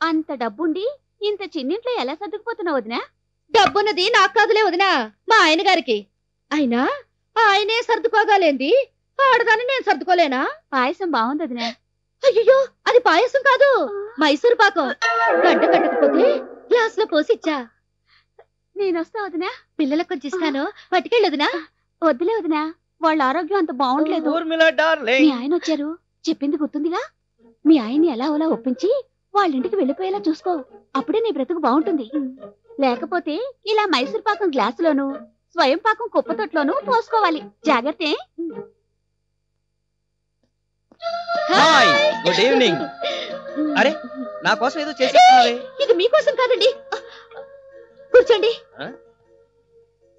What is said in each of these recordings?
అంత డబ్బుండి ఇంత చిన్నింట్లో ఎలా సర్దుకుపోతున్నావు వదినా? డబ్బున్నది నాకు కాదులే వదినా, మా ఆయన గారికి. అయినా ఆయనే సర్దుకోగాలేంది, ఆడదాన్ని నేను సర్దుకోలేనా? పాయసం బాగుంది వదినా. అయ్యో, అది పాయసం కాదు, మైసూరు పాకం. గడ్డ కట్టకపోతే గ్లాస్ లో పోసిచ్చా. నేనొస్తా వదినా. పిల్లలకు కొంచెం ఇస్తాను, పట్టుకెళ్ళి వదినా. వద్దులే వదినా, వాళ్ళ ఆరోగ్యం అంత బాగుండలేదు. మీ ఆయన వచ్చారు, చెప్పింది గుర్తుందిగా? మీ ఆయన్ని ఎలా అలా ఒప్పించి వాళ్ళింటికి వెళ్ళిపోయేలా చూసుకో, అప్పుడే నీ బ్రతుకు బాగుంటుంది. లేకపోతే ఇలా మైసూర్ పాకం గ్లాసులోను, స్వయం పాకం కుప్పతొట్లోనూ పోసుకోవాలి. జాగ్రత్త. Hi, good evening. అరే, నా కోసం ఏదో చేసేస్తున్నావే. ఇది మీకోసం కాదండి, కూర్చోండి.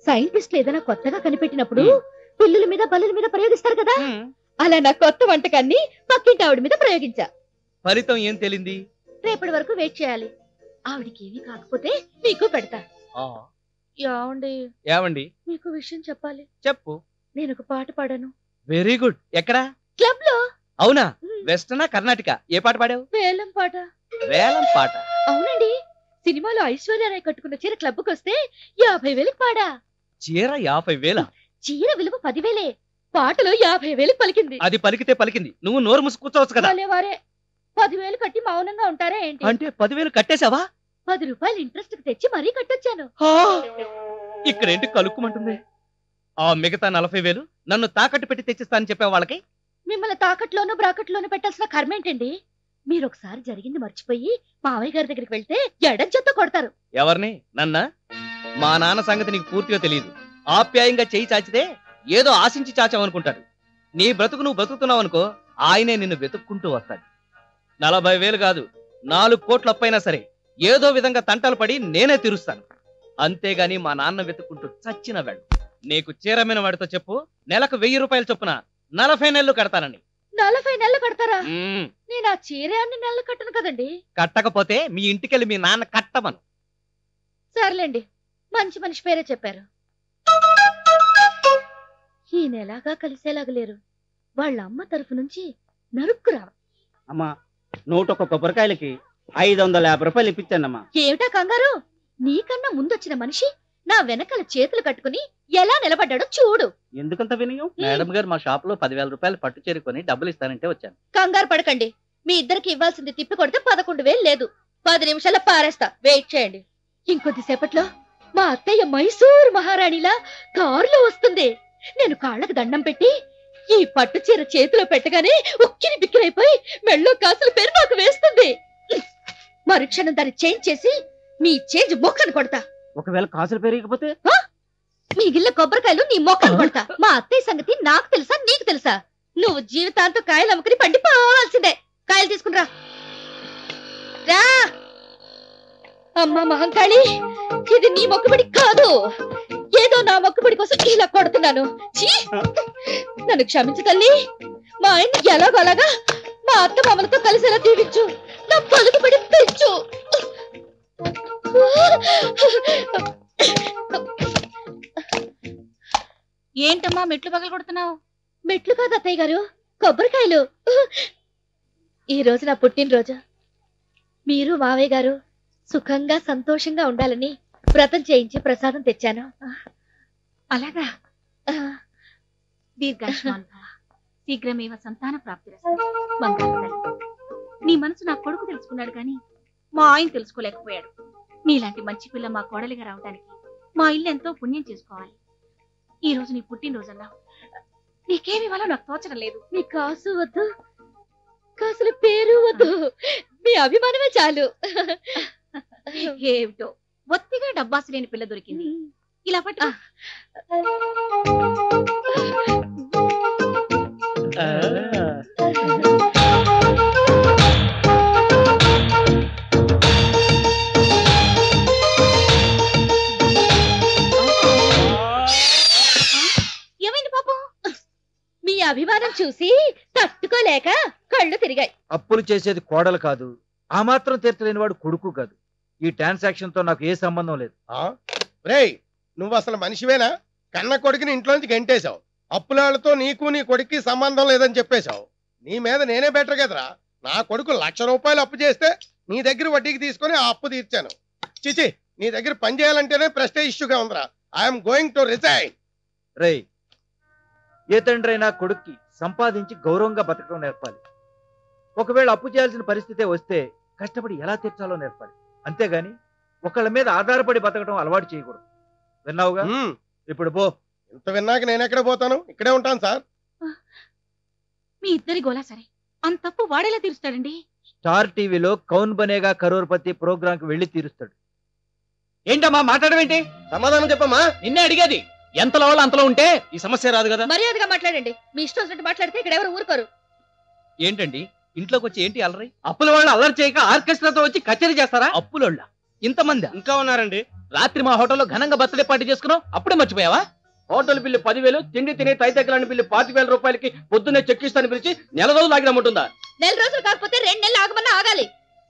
సైంటిస్టులు ఏదైనా కొత్తగా కనిపెట్టినప్పుడు పిల్లుల మీద బల్లుల మీద ప్రయోగిస్తారు కదా, అలా నా కొత్త వంటకాన్ని పక్కింటి ఆవిడ మీద ప్రయోగించా. ఫలితం ఏం తెలింది? రేపటి వరకు వెయిట్ చేయాలి. ఆవిడికి ఏమీ కాకపోతే మీకు పెడతా. ఏమండి, మీకు విషయం చెప్పాలి. చెప్పు. నేను ఒక పాట పాడాను. Very good. ఎక్కడా? క్లబ్ లో. అవునా? వెస్టర్నా కర్ణాటక? ఏ పాట పాడావు? వేలం పాట. వేలం పాట? అవునండి. సినిమాలో ఐశ్వర్య రాయ్ కట్టుకున్న చీర క్లబ్కి వస్తే 50,000కి పాడా. చీర 50,000? చీర విలువ 10,000. పాటలో 50,000కి పలికింది. అది పలికితే పలికింది, నువ్వు నోరు మూసుకూర్చోవచ్చు కదా. వారే 10,000 కట్టి మౌనంగా ఉంటారా ఏంటి? అంటే 10,000 కట్టేశావా? 10 రూపాయలు ఇంట్రెస్ట్ కి తెచ్చి మరీ కట్టొచ్చాను. ఇక్కడేంటి కలుక్కుమంటుంది? ఆ మిగతా 40,000 నన్ను తాకట్టు పెట్టి తెచ్చిస్తానని చెప్పే వాళ్ళకి మిమ్మల్ని తాకట్లోనూ బ్రాకెట్లోనూ పెట్టాల్సిన కర్మేంటండి? మీరు ఒకసారి జరిగింది మర్చిపోయి మావయ్య గారి దగ్గరికి వెళ్తే ఎడంచెత్తో కొడతారు. ఎవరిని? నన్నా? మా నాన్న సంగతి నీకు పూర్తిగా తెలియదు. ఆప్యాయంగా చెయ్యి చాచితే ఏదో ఆశించి చాచావనుకుంటాడు. నీ బ్రతుకు నువ్వు బ్రతుకుతున్నావు అనుకో, ఆయనే నిన్ను వెతుక్కుంటూ వస్తాడు. 40,000 కాదు, 4 కోట్ల అప్పైనా సరే ఏదో విధంగా తంటలు పడి నేనే తీరుస్తాను. అంతేగాని మా నాన్న వెతుక్కుంటూ చచ్చిన వాడు. నీకు చీరమైన వాడితో చెప్పు, నెలకు 1000 రూపాయలు చొప్పున 40 నెలలు కడతానని. 40 నెలలు కడతారా? నేను ఆ చీర అన్ని నెలలు కట్టను కదండి. కట్టకపోతే మీ ఇంటికెళ్ళి మీ నాన్న కట్టమను. సర్లేండి, మంచి మనిషి పేరే చెప్పారు. ఈ నెలాగా కలిసేలాగా లేరు. వాళ్ళ అమ్మ తరఫు నుంచి నరుక్కురా. అమ్మా, 101 కొబ్బరికాయలకి 550 రూపాయలు ఇప్పించండమ్మా. ఏమిటా కంగారు? నీకన్నా ముందొచ్చిన మనిషి నా వెనకాల చేతులు కట్టుకుని ఎలా నిలబడ్డాడో చూడు. ఎందుకంత వినయం? మేడం గారు మా షాప్ లో 10,000 రూపాయలు పట్టు చేరుకొని డబ్బులు ఇస్తానంటే వచ్చాను. కంగారు పడకండి. మీ ఇద్దరికి ఇవ్వాల్సింది తిప్పి కొడితే 11,000 లేదు. 10 నిమిషాల్లో పారేస్తా, వెయిట్ చేయండి. ఇంకొద్దిసేపట్లో మా అత్తయ్య మైసూర్ మహారాణిలా కారులో వస్తుంది. నేను కాళ్ళకు దండం పెట్టి ఈ పట్టు చీర చేతిలో పెట్టగానే ఉక్కిరి బిక్కిరైపోయి మెళ్ళో కాసులు పేరు నాకు వేస్తుంది. మరుక్షణం దాన్ని చేంజ్ చేసి మీ చేంజ్ మొక్కను కొడతా. ఒకవేళ కాసులు పెరిగిపోతే మిగిలిన కొబ్బరికాయలు నీ మొక్కను కొడతా. మా అత్తయ్య సంగతి నాకు తెలుసా, నీకు తెలుసా? నువ్వు జీవితాంతో కాయలు అమ్ముకుని పండిపోవాల్సిందే. కాయలు తీసుకునిరా. రా అమ్మా మహంకాళి, ఇది నీ మొక్కుబడి కాదు. ఏదో నా మొక్కుబడి కోసం ఇలా కొడుతున్నాను. నన్ను క్షమించు తల్లి. మా ఆయన ఎలాగో అలాగా మా అత్త మామలతో కలిసేలా దీవించు. నా పలుకుబడి పెంచు. ఏంటమ్మా మెట్లు పగలు కొడుతున్నావు? మెట్లు కాదు అత్తయ్య గారు, కొబ్బరికాయలు. ఈ రోజు నా పుట్టినరోజు. మీరు మావయ్య గారు సుఖంగా సంతోషంగా ఉండాలని వ్రతం చేయించి ప్రసాదం తెచ్చాను. అలాగా? దీర్ఘాయుష్మాన్ భవ, శీఘ్రమేవ సంతాన ప్రాప్తిరస్తు. బంగారు తల్లి, నీ మనసు నా కొడుకు తెలుసుకున్నాడు కానీ మా ఆయన తెలుసుకోలేకపోయాడు. నీలాంటి మంచి పిల్ల మా కోడలిగా రావడానికి మా ఇల్లు ఎంతో పుణ్యం చేసుకోవాలి. ఈ రోజు నీ పుట్టినరోజు అన్నావు, నీకేమి ఇవ్వాలో నాకు తోచడం లేదు. మీ కాసు వద్దు, కాసుల పేరు వద్దు, మీ అభిమానమే చాలు. ఏమిటో ఒత్తిగా డబ్బాసు లేని పిల్ల దొరికింది. ఇలా పట్టు. ఏమైంది పాపం? మీ అభిమానం చూసి తట్టుకోలేక కళ్ళు తిరిగాయి. అప్పులు చేసేది కోడలు కాదు, ఆ మాత్రం తీర్చలేని వాడు కొడుకు కాదు. ఈ ట్రాన్సాక్షన్ తో నాకు ఏ సంబంధం లేదు. రేయ్, నువ్వు అసలు మనిషివేనా? కన్న కొడుకుని ఇంట్లోంచి గంటేశావు. అప్పులాళ్ళతో నీకు నీ కొడుక్కి సంబంధం లేదని చెప్పేశావు. నీ మీద నేనే బెటర్ కదరా. నా కొడుకు 1,00,000 రూపాయలు అప్పు చేస్తే నీ దగ్గర వడ్డీకి తీసుకొని ఆ అప్పు తీర్చాను. చిచి, నీ దగ్గర పని చేయాలంటేనే ప్రెస్టేజ్ ఇష్యూగా ఉందిరా. I'm going to resign. రేయ్, ఏ తండ్రైనా కొడుక్కి సంపాదించి గౌరవంగా బతకడం నేర్పాలి. ఒకవేళ అప్పు చేయాల్సిన పరిస్థితే వస్తే కష్టపడి ఎలా తీర్చాలో నేర్పాలి. అంతేగాని ఒకళ్ళ మీద ఆధారపడి బతకడం అలవాటు చేయకూడదు. విన్నావుగా? ఇప్పుడు పో. ఇంత విన్నాక నేను ఎక్కడ పోతాను? ఇక్కడే ఉంటాను సార్. మీ ఇద్దరి గోలా సరే, అంత తప్పు వాడేలా తీరుస్తాడండి? స్టార్ టీవీలో కౌన్ బనేగా కరోర్పతి ప్రోగ్రామ్ కి వెళ్లి తీరుస్తాడు. ఏంటమ్మా మాట్లాడమేంటి? సమాధానం చెప్పమ్మా. నిన్నే అడిగేది. ఎంతలో వాళ్ళు అంతలో ఉంటే ఈ సమస్య రాదు కదా. మర్యాదగా మాట్లాడండి. మీ ఇష్టం వచ్చినట్టు మాట్లాడితే ఇక్కడ ఎవరు ఊరుకోరు. ఏంటండి ఇంట్లోకి వచ్చి ఏంటి అల్లరి? అప్పుల వాళ్ళు అల్లరి చేయక ఆర్కెస్ట్రాతో వచ్చి కచేరీ చేస్తారా? అప్పులోళ్ళ ఇంతమంది ఇంకా ఉన్నారండి. రాత్రి మా హోటల్లో ఘనంగా బర్త్డే పార్టీ చేసుకున్నావు, అప్పుడే మర్చిపోయావా? హోటల్ బిల్లు 10,000, తిండి తినే తైతెక్కలని బిల్లు 25,000 రూపాయలకి పొద్దున్నే చెక్కిస్తాను పిలిచి నెల రోజులు ఆగిరమ్మంటుందా? నెల రోజులు కాకపోతే 2 నెలలు ఆగమన్నా ఆగాలి.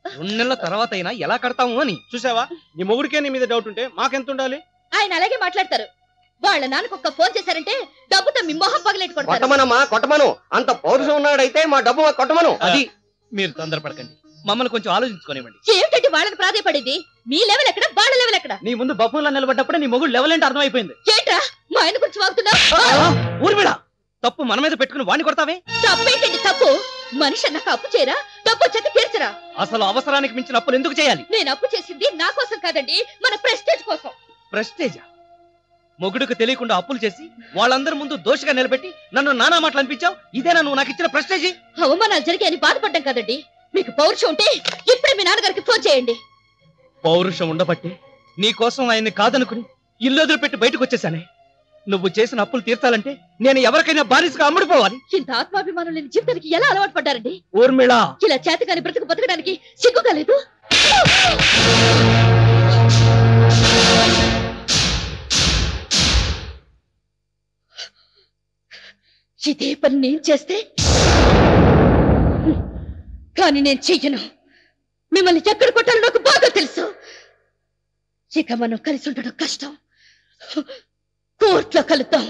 2 నెలల తర్వాత అయినా ఎలా కడతాము అని. చూసావా, నీ మొగుడికే నీ మీద డౌట్ ఉంటే మాకెంత ఉండాలి? ఆయన అలాగే మాట్లాడతారు. వాళ్ళ నాన్నకు ఒక్క ఫోన్ చేశారంటే డబ్బుతో మీ మొహం పగిలెట్టుకుంటారు. కొట్టమనమ్మా, కొట్టమను. అంత పౌరుషం ఉన్నాడైతే మా డబ్బు కొట్టమను. అది మీరు తొందరపడకండి, మమ్మల్ని కొంచెం ఆలోచించుకోనివ్వండి. ఏమిటండి వాళ్ళని ప్రాధాయపడేది? మీ లెవెల్ ఎక్కడ, వాళ్ళ లెవెల్ ఎక్కడ? నీ ముందు బఫూన్లో నిలబడ్డప్పుడే నీ మొగుడు లెవెల్ ఏంటి అర్థమైపోయింది. ఏంట్రా మా ఆయన గురించి వాగుతున్నావు? ఊర్మిళ, తప్పు మన మీద పెట్టుకుని వాణ్ణి కొడతావే? తప్పేంటండి తప్పు? మనిషి అన్నాక అప్పు చేయరా? డబ్బు వచ్చాక తీర్చరా? అసలు అవసరానికి మించిన అప్పులు ఎందుకు చేయాలి? నేను అప్పు చేసింది నా కోసం కాదండి, మన ప్రెస్టేజ్ కోసం. ప్రెస్టేజా? మొగుడుకు తెలియకుండా అప్పులు చేసి వాళ్ళందరి ముందు దోషిగా నిలబెట్టి నన్ను నానా మాటలు అనిపించావు. ఇదేనా నువ్వు నాకు ఇచ్చిన ప్రెస్టేజీ? అవమానాలు జరిగాయని బాధపడ్డం కాదండి. మీకు పౌరుషం ఉంటే ఇప్పుడే మీ నాన్నగారికి ఫోన్ చేయండి. పౌరుషం ఉండబట్టి నీ కోసం ఆయన్ని కాదనుకుని ఇల్లు వదిలిపెట్టి బయటకు వచ్చేసానే. నువ్వు చేసిన అప్పులు తీర్చాలంటే నేను ఎవరికైనా బానిసగా అమ్ముడిపోవాలి. ఇంత ఆత్మాభిమానం లేని జీవితానికి ఎలా అలవాటు పడ్డారండి? ఊర్మిళ, ఇలా చేతగాని బ్రతుకు బతకడానికి సిగ్గుగా లేదు? ఇదే పని నేను చేస్తే, కానీ నేను చెయ్యను. మిమ్మల్ని ఎక్కడ కొట్టాలో నాకు బాగా తెలుసు. ఇక మనం కలిసి ఉండడం కష్టం. కోర్టులో కలుద్దాం.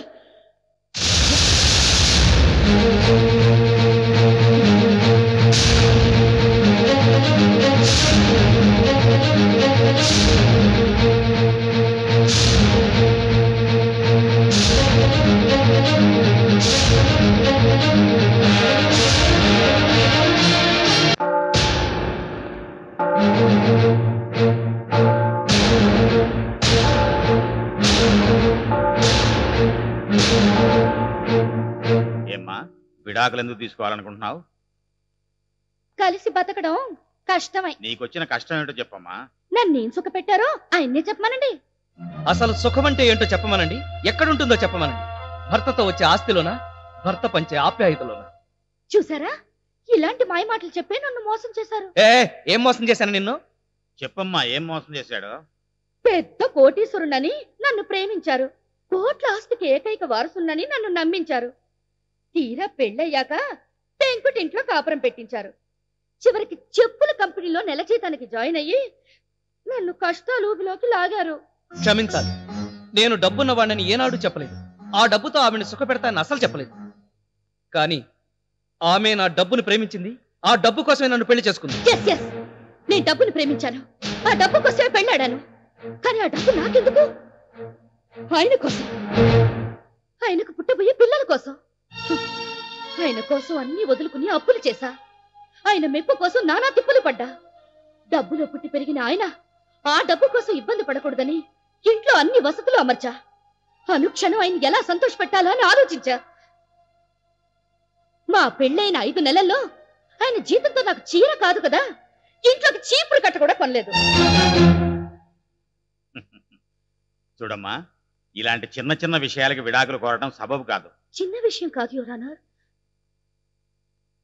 ఏమ్మా, విడాకులు ఎందుకు తీసుకోవాలనుకుంటున్నావు? కలిసి బతకడం కష్టమై. నీకొచ్చిన కష్టం ఏంటో చెప్పమ్మా. నన్నేం సుఖ పెట్టారో ఆయన్నే చెప్పమనండి. అసలు సుఖం అంటే ఏంటో చెప్పమనండి. ఎక్కడుంటుందో చెప్పమనండి. భర్తతో వచ్చే ఆస్తిలోనా, భర్త పంచే ఆప్యాయతలోనా? చూసారా, ఇలాంటి మాయ మాటలు చెప్పి నన్ను మోసం చేశారు. ఏం మోసం చేశాను నిన్ను? చెప్పమ్మా, ఏం మోసం చేశాడు? పెద్ద కోటీశ్వరునని నన్ను ప్రేమించారు. కోట్ల ఆస్తికి ఏకైక వారసునని నన్ను నమ్మించారు. తీరా పెళ్ళయ్యాక పెంకుటింట్లో కాపురం పెట్టించారు. చివరికి చెప్పుల కంపెనీలో నెల జీతానికి జాయిన్ అయ్యి నన్ను కష్టాల ఊబిలోకి లాగారు. క్షమించాలి, నేను డబ్బున్న వాడిని ఏనాడు చెప్పలేదు. ఆ డబ్బుతో ఆమెను సుఖ పెడతానని అసలు చెప్పలేదు. కానీ ఆమె నా డబ్బును ప్రేమించింది. ఆ డబ్బు కోసమే నన్ను పెళ్లి చేసుకుంది. నేను డబ్బును ప్రేమించాను, ఆ డబ్బు కోసమే పెళ్ళాడాను. కానీ ఆ డబ్బు నాకెందుకు? ఆయన కోసం, ఆయనకు పుట్టబోయే పిల్లల కోసం. ఆయన కోసం అన్ని వదులుకుని అప్పులు చేశా. ఆయన మెప్పు కోసం నానా తిప్పులు పడ్డా. డబ్బులో పుట్టి పెరిగిన ఆయన ఆ డబ్బు కోసం ఇబ్బంది పడకూడదని ఇంట్లో అన్ని వసతులు అమర్చా. అనుక్షణం ఆయన ఎలా సంతోషపెట్టాలా అని ఆలోచించా. మా పెళ్ళైన 5 నెలల్లో ఆయన జీతంతో నాకు చీర కాదు కదా, ఇంట్లోకి చీపురు కట్ట కూడా కొనలేదు. చూడమ్మా, ఇలాంటి చిన్న చిన్న విషయాలకి విడాకులు కోరడం సబబు కాదు. చిన్న విషయం కాదు యువర్ ఆనర్.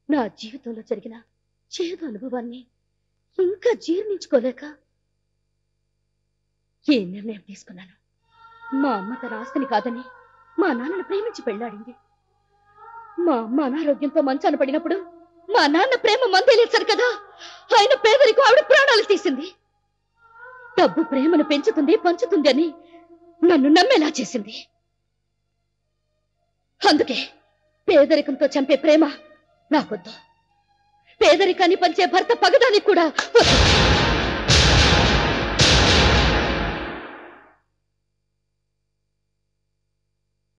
నా జీవితంలో జరిగిన చేదు అనుభవాన్ని ఇంకా జీర్ణించుకోలేక ఏ నిర్ణయం తీసుకున్నాను. మా అమ్మ తన ఆస్తిని కాదని మా నాన్నను ప్రేమించి పెళ్లాడింది. మా అమ్మ అనారోగ్యంతో మంచాన పడినప్పుడు మా నాన్న ప్రేమ మందేలేశారు కదా, ఆయన పేదరికం ఆవిడ ప్రాణాలు తీసింది. డబ్బు ప్రేమను పెంచుతుంది, పంచుతుంది అని నన్ను నమ్మేలా చేసింది. అందుకే పేదరికంతో చంపే ప్రేమ నాకొద్దు. పేదరికాన్ని పంచే భర్త పగదానికి కూడా వద్దు.